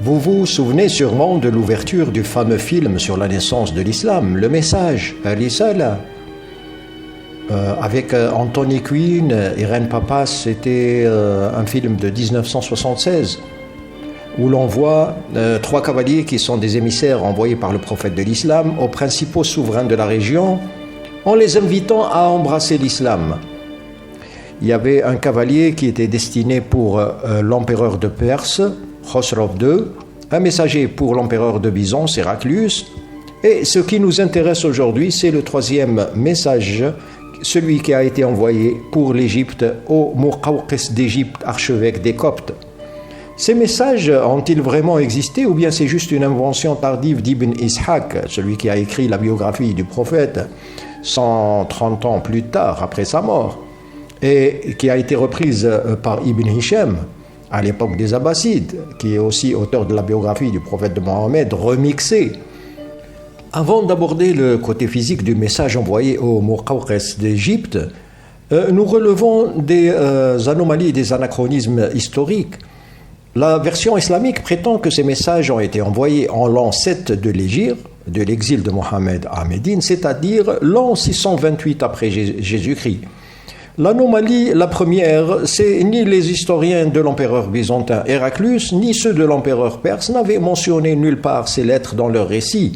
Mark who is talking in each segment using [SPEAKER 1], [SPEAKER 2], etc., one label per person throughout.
[SPEAKER 1] Vous vous souvenez sûrement de l'ouverture du fameux film sur la naissance de l'islam, Le Message, Risala, avec Anthony Quinn, Irène Papas. C'était un film de 1976 où l'on voit 3 cavaliers qui sont des émissaires envoyés par le prophète de l'islam aux principaux souverains de la région en les invitant à embrasser l'islam. Il y avait un cavalier qui était destiné pour l'empereur de Perse, Khosrov II, un messager pour l'empereur de Byzance, Héraclius, et ce qui nous intéresse aujourd'hui, c'est le 3e message, celui qui a été envoyé pour l'Égypte au Muqawqis d'Égypte, archevêque des Coptes. Ces messages ont-ils vraiment existé ou bien c'est juste une invention tardive d'Ibn Ishaq, celui qui a écrit la biographie du prophète 130 ans plus tard, après sa mort, et qui a été reprise par Ibn Hisham à l'époque des Abbassides, qui est aussi auteur de la biographie du prophète de Mohammed, remixée. Avant d'aborder le côté physique du message envoyé au Muqawqis d'Égypte, nous relevons des anomalies et des anachronismes historiques. La version islamique prétend que ces messages ont été envoyés en l'an 7 de l'Hégire, de l'exil de Mohammed à Médine, c'est-à-dire l'an 628 après Jésus-Christ. L'anomalie, la première, c'est ni les historiens de l'empereur byzantin Héraclius, ni ceux de l'empereur perse n'avaient mentionné nulle part ces lettres dans leur récit.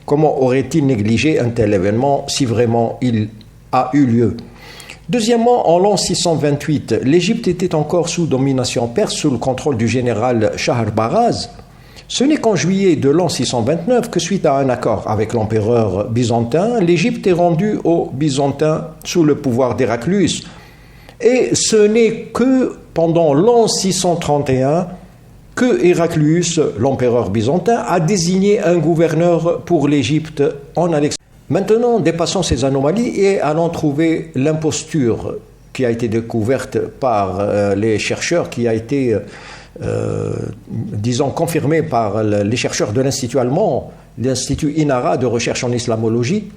[SPEAKER 1] Comment auraient-ils négligé un tel événement si vraiment il a eu lieu? Deuxièmement, en l'an 628, l'Égypte était encore sous domination perse, sous le contrôle du général Shahrbaraz. Ce n'est qu'en juillet de l'an 629 que, suite à un accord avec l'empereur byzantin, l'Égypte est rendue aux Byzantins sous le pouvoir d'Héraclius. Et ce n'est que pendant l'an 631 que Héraclius, l'empereur byzantin, a désigné un gouverneur pour l'Égypte en Alexandrie. Maintenant, dépassons ces anomalies et allons trouver l'imposture qui a été découverte par les chercheurs, qui a été disons confirmé par les chercheurs de l'Institut allemand, l'Institut Inara de recherche en islamologie,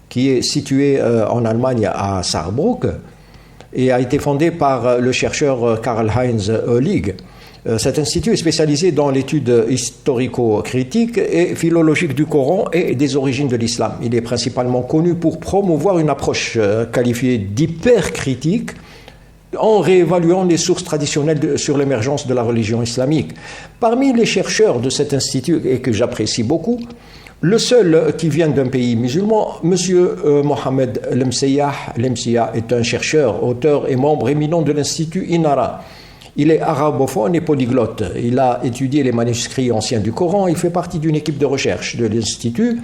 [SPEAKER 1] qui est situé en Allemagne à Saarbrück et a été fondé par le chercheur Karl-Heinz Oehlig. Cet institut est spécialisé dans l'étude historico-critique et philologique du Coran et des origines de l'islam. Il est principalement connu pour promouvoir une approche qualifiée d'hypercritique en réévaluant les sources traditionnelles sur l'émergence de la religion islamique. Parmi les chercheurs de cet institut, et que j'apprécie beaucoup, le seul qui vient d'un pays musulman, M. Mohamed Lemsiyah est un chercheur, auteur et membre éminent de l'Institut Inara. Il est arabophone et polyglotte. Il a étudié les manuscrits anciens du Coran. Il fait partie d'une équipe de recherche de l'Institut.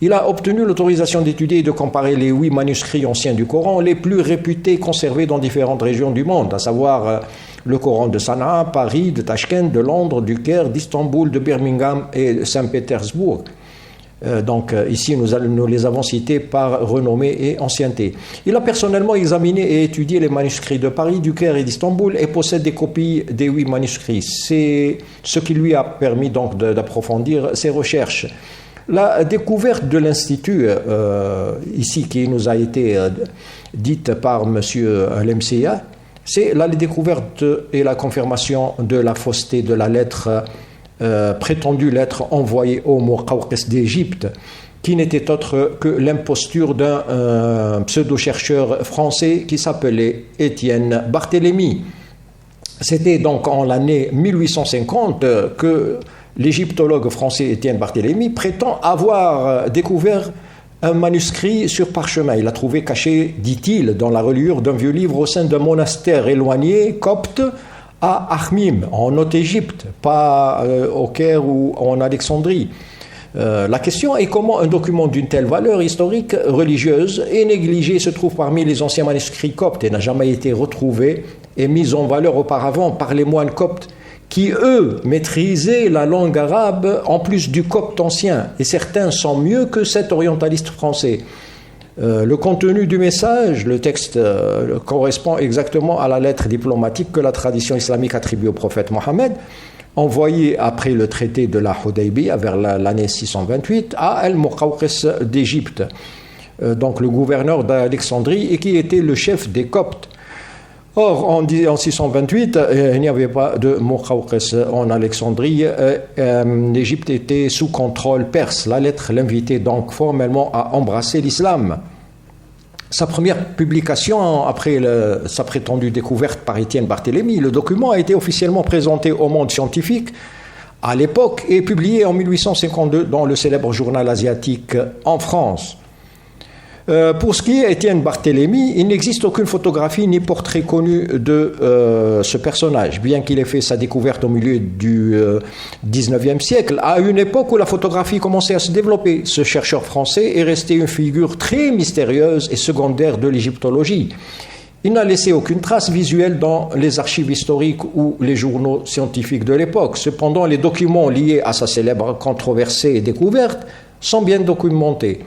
[SPEAKER 1] Il a obtenu l'autorisation d'étudier et de comparer les 8 manuscrits anciens du Coran les plus réputés conservés dans différentes régions du monde, à savoir le Coran de Sanaa, Paris, de Tachkent, de Londres, du Caire, d'Istanbul, de Birmingham et de Saint-Pétersbourg. Donc ici, nous les avons cités par renommée et ancienneté. Il a personnellement examiné et étudié les manuscrits de Paris, du Caire et d'Istanbul et possède des copies des 8 manuscrits. C'est ce qui lui a permis donc d'approfondir ses recherches. La découverte de l'Institut, ici, qui nous a été dite par M. Lemsiyah, c'est la découverte et la confirmation de la fausseté de la lettre, prétendue lettre envoyée au Muqawqis d'Égypte, qui n'était autre que l'imposture d'un pseudo-chercheur français qui s'appelait Étienne Barthélemy. C'était donc en l'année 1850 que l'égyptologue français Étienne Barthélemy prétend avoir découvert un manuscrit sur parchemin. Il l'a trouvé caché, dit-il, dans la reliure d'un vieux livre au sein d'un monastère éloigné, copte, à Akhmim, en Haute-Égypte, pas au Caire ou en Alexandrie. La question est comment un document d'une telle valeur historique, religieuse et négligée se trouve parmi les anciens manuscrits coptes et n'a jamais été retrouvé et mis en valeur auparavant par les moines coptes qui, eux, maîtrisaient la langue arabe en plus du copte ancien. Et certains sont mieux que cet orientaliste français. Le contenu du message, le texte, correspond exactement à la lettre diplomatique que la tradition islamique attribue au prophète Mohammed, envoyée après le traité de la Hudaybiyah vers l'année 628 à Al-Muqawqis d'Égypte, donc le gouverneur d'Alexandrie, et qui était le chef des Coptes. Or, en 628, il n'y avait pas de Muqawqis en Alexandrie. L'Égypte était sous contrôle perse. La lettre l'invitait donc formellement à embrasser l'islam. Sa première publication, après sa prétendue découverte par Étienne Barthélemy, le document a été officiellement présenté au monde scientifique à l'époque et publié en 1852 dans le célèbre journal asiatique En France. Pour ce qui est Étienne Barthélemy, il n'existe aucune photographie ni portrait connu de ce personnage, bien qu'il ait fait sa découverte au milieu du XIXe siècle, à une époque où la photographie commençait à se développer. Ce chercheur français est resté une figure très mystérieuse et secondaire de l'égyptologie. Il n'a laissé aucune trace visuelle dans les archives historiques ou les journaux scientifiques de l'époque. Cependant, les documents liés à sa célèbre controversée découverte sont bien documentés.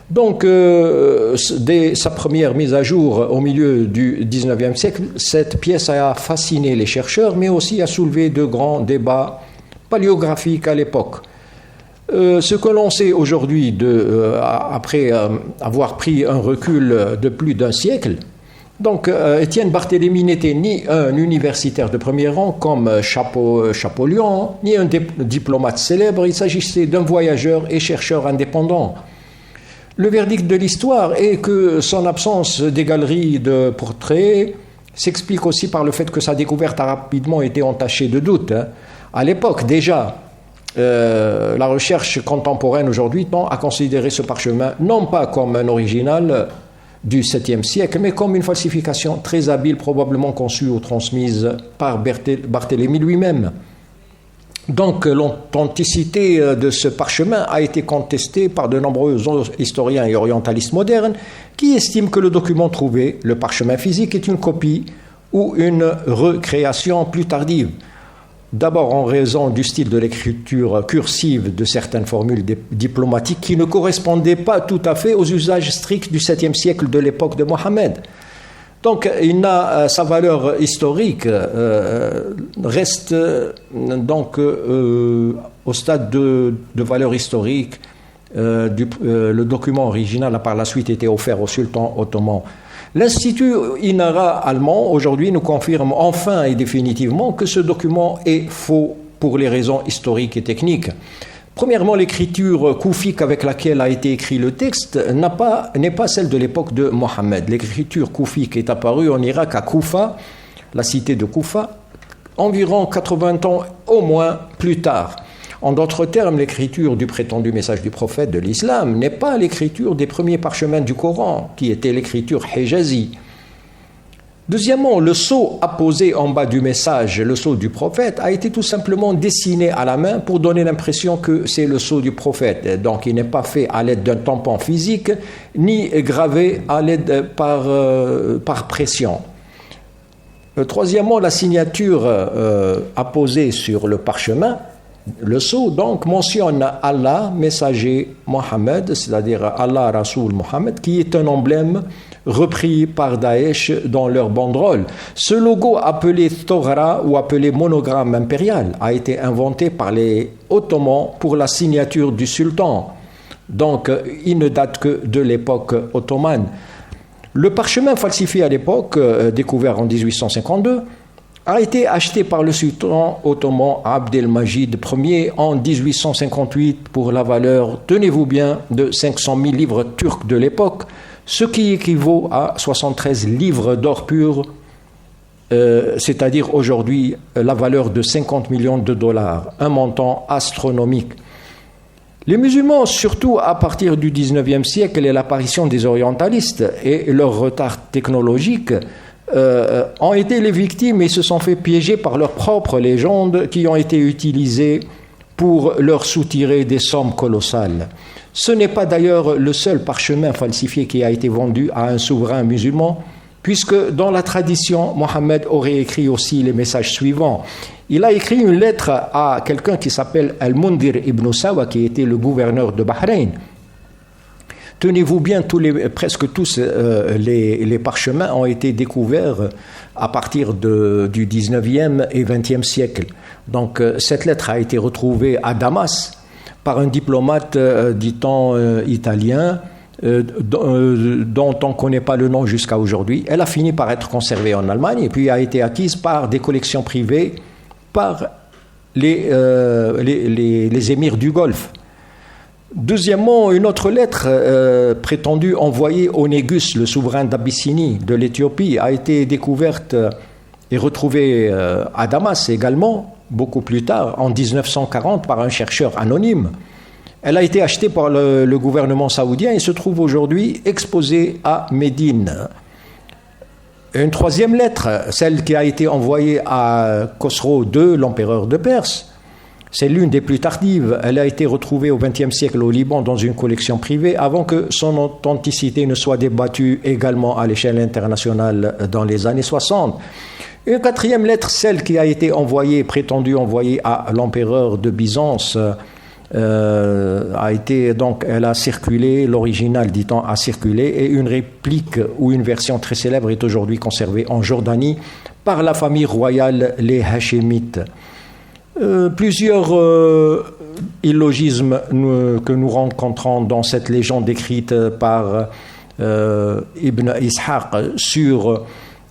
[SPEAKER 1] Donc, dès sa première mise à jour au milieu du XIXe siècle, cette pièce a fasciné les chercheurs, mais aussi a soulevé de grands débats paléographiques à l'époque. Ce que l'on sait aujourd'hui, après avoir pris un recul de plus d'un siècle, donc Étienne Barthélemy n'était ni un universitaire de premier rang comme Champollion, ni un diplomate célèbre, il s'agissait d'un voyageur et chercheur indépendant. Le verdict de l'histoire est que son absence des galeries de portraits s'explique aussi par le fait que sa découverte a rapidement été entachée de doutes. À l'époque, déjà, la recherche contemporaine aujourd'hui tend à considérer ce parchemin non pas comme un original du 7e siècle, mais comme une falsification très habile, probablement conçue ou transmise par Barthélemy lui-même. Donc, l'authenticité de ce parchemin a été contestée par de nombreux historiens et orientalistes modernes qui estiment que le document trouvé, le parchemin physique, est une copie ou une recréation plus tardive. D'abord en raison du style de l'écriture cursive de certaines formules diplomatiques qui ne correspondaient pas tout à fait aux usages stricts du 7e siècle de l'époque de Mohammed. Donc, sa valeur historique reste donc au stade de valeur historique. Le document original a par la suite été offert au sultan ottoman. L'Institut Inara allemand aujourd'hui nous confirme enfin et définitivement que ce document est faux pour les raisons historiques et techniques. Premièrement, l'écriture koufique avec laquelle a été écrit le texte n'est pas celle de l'époque de Mohammed. L'écriture koufique est apparue en Irak à Koufa, la cité de Koufa, environ 80 ans au moins plus tard. En d'autres termes, l'écriture du prétendu message du prophète de l'islam n'est pas l'écriture des premiers parchemins du Coran, qui était l'écriture hijazi. Deuxièmement, le sceau apposé en bas du message, le sceau du prophète, a été tout simplement dessiné à la main pour donner l'impression que c'est le sceau du prophète. Donc, il n'est pas fait à l'aide d'un tampon physique, ni gravé à l'aide par pression. Troisièmement, la signature apposée sur le parchemin, le sceau, donc, mentionne Allah, messager Mohammed, c'est-à-dire Allah Rasoul Mohammed, qui est un emblème repris par Daesh dans leur banderole. Ce logo appelé Toghra ou appelé monogramme impérial a été inventé par les Ottomans pour la signature du sultan. Donc, il ne date que de l'époque ottomane. Le parchemin falsifié à l'époque, découvert en 1852, a été acheté par le sultan ottoman Abdelmajid Ier en 1858 pour la valeur, tenez-vous bien, de 500 000 livres turcs de l'époque, ce qui équivaut à 73 livres d'or pur, c'est-à-dire aujourd'hui la valeur de 50 millions de dollars, un montant astronomique. Les musulmans, surtout à partir du XIXe siècle et l'apparition des orientalistes et leur retard technologique, ont été les victimes et se sont fait piéger par leurs propres légendes qui ont été utilisées pour leur soutirer des sommes colossales. Ce n'est pas d'ailleurs le seul parchemin falsifié qui a été vendu à un souverain musulman, puisque dans la tradition, Mohammed aurait écrit aussi les messages suivants. Il a écrit une lettre à quelqu'un qui s'appelle Al-Mundir ibn Sawa, qui était le gouverneur de Bahreïn. Tenez-vous bien, presque tous les parchemins ont été découverts à partir du 19e et 20e siècle. Donc cette lettre a été retrouvée à Damas par un diplomate, dit-on, italien, dont on ne connaît pas le nom jusqu'à aujourd'hui. Elle a fini par être conservée en Allemagne et puis a été acquise par des collections privées par les émirs du Golfe. Deuxièmement, une autre lettre prétendue envoyée au Négus, le souverain d'Abyssinie de l'Éthiopie, a été découverte et retrouvée à Damas également, beaucoup plus tard, en 1940, par un chercheur anonyme. Elle a été achetée par le gouvernement saoudien et se trouve aujourd'hui exposée à Médine. Une troisième lettre, celle qui a été envoyée à Khosrow II, l'empereur de Perse, c'est l'une des plus tardives. Elle a été retrouvée au XXe siècle au Liban dans une collection privée avant que son authenticité ne soit débattue également à l'échelle internationale dans les années 60. Une quatrième lettre, celle qui a été prétendue envoyée à l'empereur de Byzance, elle a circulé, l'original dit-on a circulé, et une réplique ou une version très célèbre est aujourd'hui conservée en Jordanie par la famille royale, les Hachémites. Plusieurs illogismes que nous rencontrons dans cette légende écrite par Ibn Ishaq sur,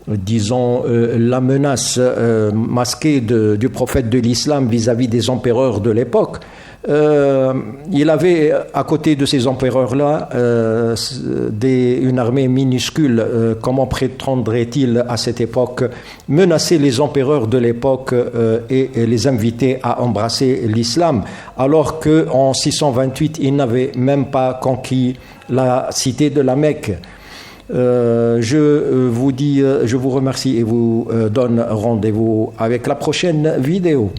[SPEAKER 1] disons, la menace masquée du prophète de l'islam vis-à-vis des empereurs de l'époque. Il avait à côté de ces empereurs-là une armée minuscule. Comment prétendrait-il à cette époque menacer les empereurs de l'époque et les inviter à embrasser l'islam, alors qu'en 628 il n'avait même pas conquis la cité de la Mecque. Je vous remercie et vous donne rendez-vous avec la prochaine vidéo.